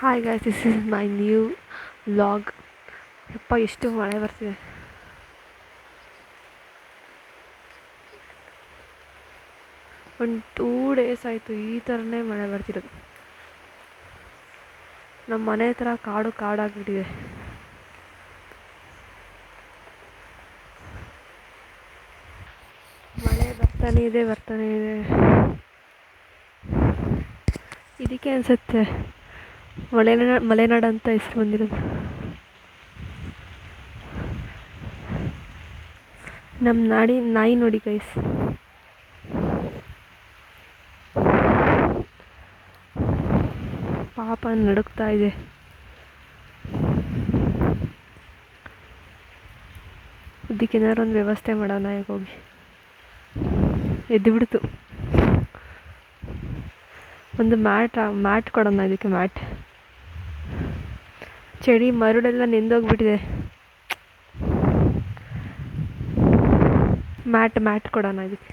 Hi guys, this is my new vlog. ಯಪ್ಪ ಎಷ್ಟು ಮಳೆ ಬರ್ತಿದೆ. ಒಂದು 2 ಡೇಸ್ ಆಯಿತು ಈ ಥರನೇ ಮಳೆ ಬರ್ತಿರೋದು. ನಮ್ಮ ಮನೆ ಹತ್ರ ಕಾಡಾಗಿಬಿಟ್ಟಿದೆ. ಮಳೆ ಬರ್ತಾನೆ ಇದೆ. ಇದಕ್ಕೆ ಅನಿಸುತ್ತೆ ಮಲೆನಾಡು ಅಂತ ಹೆಸರು ಬಂದಿರೋದು. ನಮ್ಮ ನಾಯಿ ನೋಡಿ ಗೈಸ್, ಪಾಪ ನಡುಕ್ತಾ ಇದೆ. ಇದಕ್ಕೆ ಏನಾದ್ರು ಒಂದು ವ್ಯವಸ್ಥೆ ಮಾಡೋಣ. ಈಗ ಹೋಗಿ ಎದ್ದು ಬಿಡ್ತು. ಒಂದು ಮ್ಯಾಟ್ ಕೊಡೋಣ ಇದಕ್ಕೆ. ಚಳಿ ಮರಳೆಲ್ಲ ನೆಂದೋಗ್ಬಿಟ್ಟಿದೆ. ಮ್ಯಾಟ್ ಕೊಡೋಣ ಇದಕ್ಕೆ.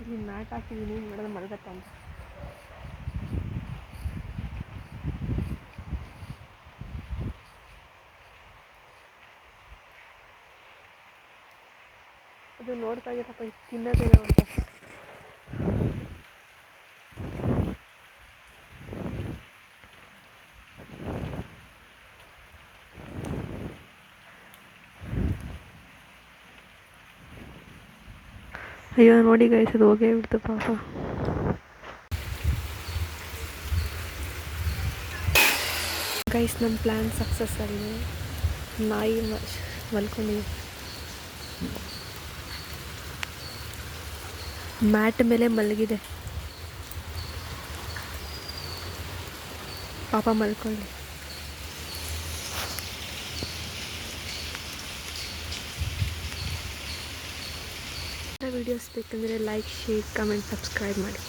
ಇಲ್ಲಿ ಮ್ಯಾಟ್ ಹಾಕಿದ್ದೀನಿ, ಮಾಡೋದು ಮಲಗತ್ತ ಅಂತ. ಅದು ನೋಡ್ತಾ ಇದೆಯಪ್ಪ, ತಿನ್ನೋದೇನೋ ಅಂತ. ಅಯ್ಯೋ ನೋಡಿ ಗೈಸ್, ಅದು ಹೋಗೇ ಬಿಡ್ತು ಪಾಪ. ಗೈಸ್, ನಮ್ಮ ಪ್ಲ್ಯಾನ್ ಸಕ್ಸಸ್ ಆಗಿದೆ. ನಾಯಿ ಮಲ್ಕೊಂಡಿದೆ. ಮ್ಯಾಟ್ ಮೇಲೆ ಮಲಗಿದೆ. ಪಾಪ ಮಲ್ಕೊಳ್ಳಿ. ವಿಡಿಯೋಸ್ ಬೇಕಂದರೆ ಲೈಕ್, ಶೇರ್, ಕಮೆಂಟ್, ಸಬ್ಸ್ಕ್ರೈಬ್ ಮಾಡಿ.